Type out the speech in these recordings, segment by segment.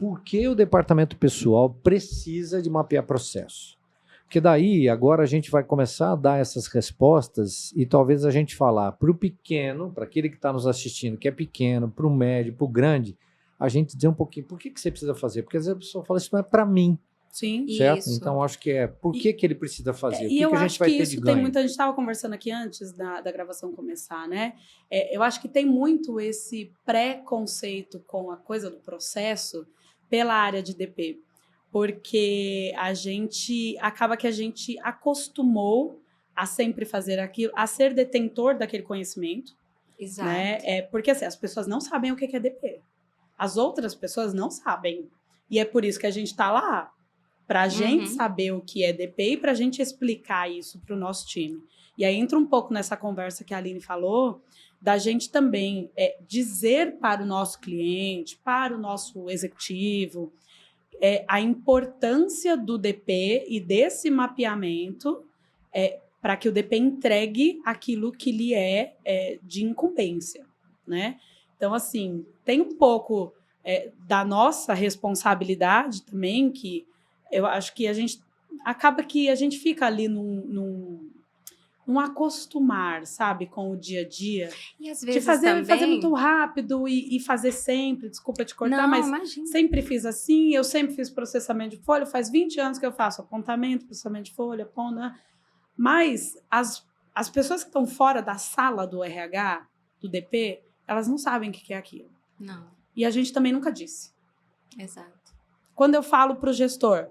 por que o departamento pessoal precisa de mapear processo. Porque daí, agora a gente vai começar a dar essas respostas e talvez a gente falar para o pequeno, para aquele que está nos assistindo, que é pequeno, para o médio, para o grande, a gente dizer um pouquinho, por que você precisa fazer? Porque às vezes a pessoa fala, isso não é para mim. Sim, certo? isso. Então, acho que por que ele precisa fazer? E eu que a gente acho vai que ter isso de tem ganho? muito, a gente estava conversando aqui antes da gravação começar, né? Eu acho que tem muito esse preconceito com a coisa do processo pela área de DP, porque acaba que a gente acostumou a sempre fazer aquilo, a ser detentor daquele conhecimento. Exato. Né? Porque assim, as pessoas não sabem o que é DP. As outras pessoas não sabem. E é por isso que a gente está lá, para a gente saber o que é DP e para a gente explicar isso para o nosso time. E aí entra um pouco nessa conversa que a Aline falou, da gente também dizer para o nosso cliente, para o nosso executivo, a importância do DP e desse mapeamento para que o DP entregue aquilo que lhe é de incumbência, né? Então, assim, tem um pouco da nossa responsabilidade também, que eu acho que a gente acaba que a gente fica ali num acostumar, sabe, com o dia a dia. E às vezes de fazer também... muito rápido e fazer sempre, desculpa te cortar, Não, mas imagina. Sempre fiz assim, eu sempre fiz processamento de folha, faz 20 anos que eu faço apontamento, processamento de folha, ponta, mas as pessoas que estão fora da sala do RH, do DP, elas não sabem o que é aquilo. Não. E a gente também nunca disse. Exato. Quando eu falo para o gestor,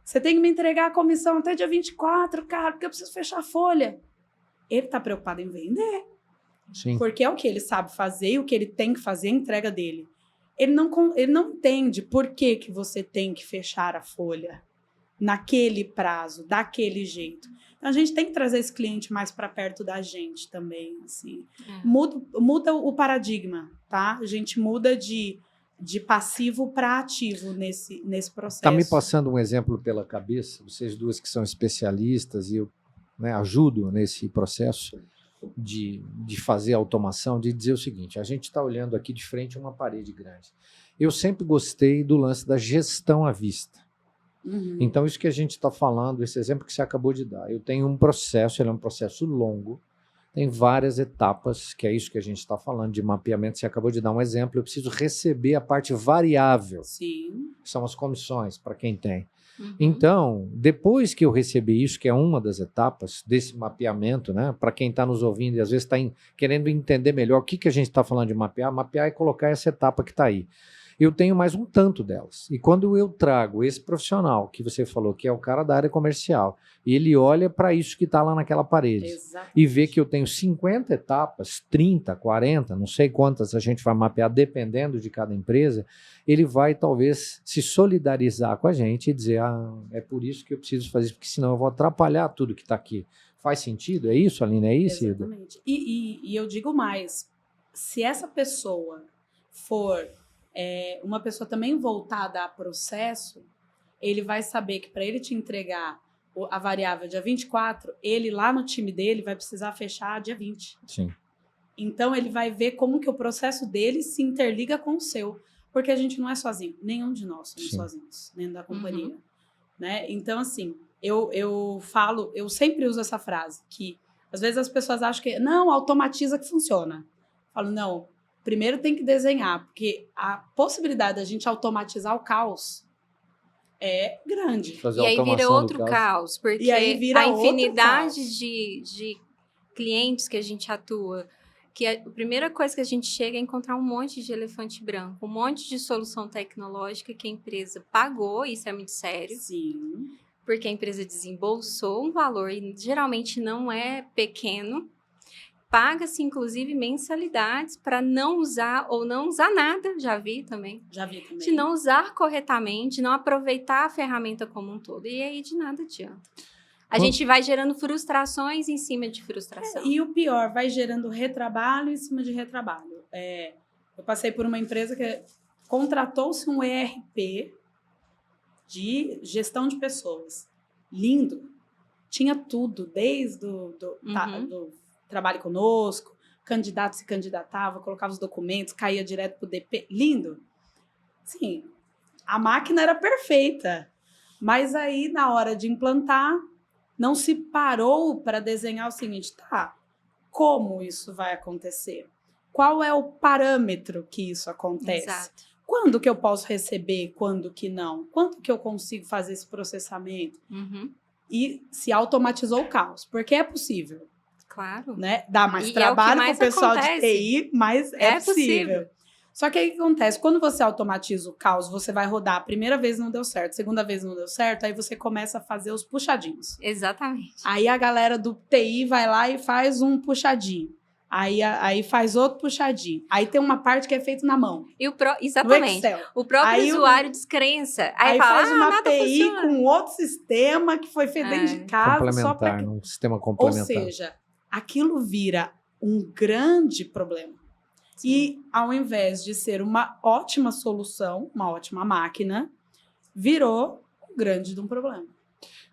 você tem que me entregar a comissão até dia 24, cara, porque eu preciso fechar a folha. Ele está preocupado em vender. Sim. Porque é o que ele sabe fazer e o que ele tem que fazer, a entrega dele. Ele não entende por que você tem que fechar a folha naquele prazo, daquele jeito. Então, a gente tem que trazer esse cliente mais para perto da gente também. Assim. Muda o paradigma, tá? A gente muda de passivo para ativo nesse processo. Está me passando um exemplo pela cabeça, vocês duas que são especialistas e eu ajudo nesse processo de fazer automação, de dizer o seguinte, a gente está olhando aqui de frente a uma parede grande. Eu sempre gostei do lance da gestão à vista. Então, isso que a gente está falando, esse exemplo que você acabou de dar, eu tenho um processo, ele é um processo longo, tem várias etapas, que é isso que a gente está falando, de mapeamento. Você acabou de dar um exemplo, eu preciso receber a parte variável. Sim. Que são as comissões, para quem tem. Então, depois que eu receber isso, que é uma das etapas desse mapeamento, né, para quem está nos ouvindo e às vezes está querendo entender melhor o que a gente está falando de mapear, mapear é colocar essa etapa que está aí. Eu tenho mais um tanto delas. E quando eu trago esse profissional que você falou, que é o cara da área comercial, e ele olha para isso que está lá naquela parede, e vê que eu tenho 50 etapas, 30, 40, não sei quantas a gente vai mapear, dependendo de cada empresa, ele vai talvez se solidarizar com a gente e dizer, é por isso que eu preciso fazer isso, porque senão eu vou atrapalhar tudo que está aqui. Faz sentido? É isso, Aline? É isso, Ida? Exatamente. E eu digo mais, se essa pessoa for uma pessoa também voltada a processo, ele vai saber que para ele te entregar a variável dia 24, ele lá no time dele vai precisar fechar dia 20. Sim. Então ele vai ver como que o processo dele se interliga com o seu, porque a gente não é sozinho, nenhum de nós somos sozinhos dentro da companhia, né? Então assim, eu sempre uso essa frase, que às vezes as pessoas acham que não, automatiza que funciona. Eu falo, não, primeiro tem que desenhar, porque a possibilidade da gente automatizar o caos é grande. E aí vira outro caos, porque a infinidade de clientes que a gente atua, que a primeira coisa que a gente chega é encontrar um monte de elefante branco, um monte de solução tecnológica que a empresa pagou, isso é muito sério. Sim. Porque a empresa desembolsou um valor, e geralmente não é pequeno, paga-se, inclusive, mensalidades para não usar ou não usar nada, já vi também. De não usar corretamente, de não aproveitar a ferramenta como um todo. E aí, de nada adianta. A gente vai gerando frustrações em cima de frustração. E o pior, vai gerando retrabalho em cima de retrabalho. Eu passei por uma empresa que contratou-se um ERP de gestão de pessoas. Lindo. Tinha tudo, desde do trabalho conosco, candidato se candidatava, colocava os documentos, caía direto para o DP. Lindo. Sim, A máquina era perfeita, mas aí na hora de implantar, não se parou para desenhar o seguinte, tá, como isso vai acontecer? Qual é o parâmetro que isso acontece? Exato. Quando que eu posso receber, quando que não? Quando que eu consigo fazer esse processamento? E se automatizou o caos, porque é possível. Claro. Né? Dá mais E trabalho é para o pessoal de TI, mas é possível. Só que aí o que acontece? Quando você automatiza o caos, você vai rodar. A primeira vez não deu certo, a segunda vez não deu certo, aí você começa a fazer os puxadinhos. Exatamente. Aí a galera do TI vai lá e faz um puxadinho. Aí faz outro puxadinho. Aí tem uma parte que é feita na mão. Exatamente. O próprio usuário descrença. Aí fala, faz uma nada API funciona. com outro sistema que foi feito dentro de casa. Só para um sistema complementar. Ou seja, aquilo vira um grande problema. Sim. E ao invés de ser uma ótima solução, uma ótima máquina, virou um grande de um problema.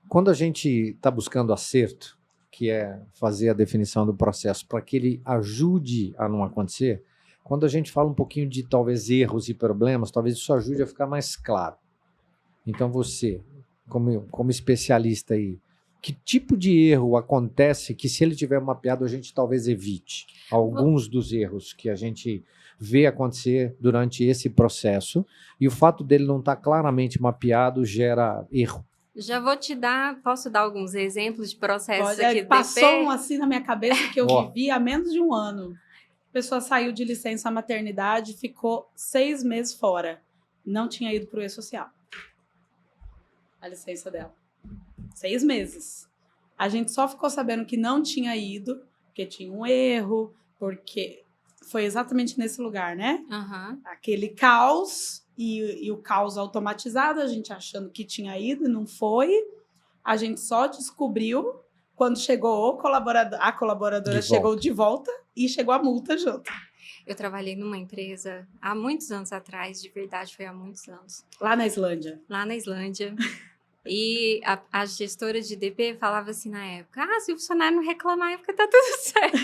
Quando a gente está buscando acerto, que é fazer a definição do processo para que ele ajude a não acontecer, quando a gente fala um pouquinho de talvez erros e problemas, talvez isso ajude a ficar mais claro. Então você, como especialista aí, que tipo de erro acontece que se ele tiver mapeado a gente talvez evite? Alguns dos erros que a gente vê acontecer durante esse processo e o fato dele não estar claramente mapeado gera erro. Já vou posso dar alguns exemplos de processos aqui. Passou assim na minha cabeça que eu vivi há menos de um ano. A pessoa saiu de licença maternidade, ficou 6 meses fora. Não tinha ido para o E-Social. A licença dela. 6 meses. A gente só ficou sabendo que não tinha ido, porque tinha um erro, porque foi exatamente nesse lugar, né? Aquele caos e o caos automatizado, a gente achando que tinha ido e não foi. A gente só descobriu quando chegou a colaboradora chegou de volta e chegou a multa junto. Eu trabalhei numa empresa há muitos anos atrás, de verdade foi há muitos anos. Lá na Islândia. Lá na Islândia. E a gestora de DP falava assim na época, se o funcionário não reclamar, é porque tá tudo certo.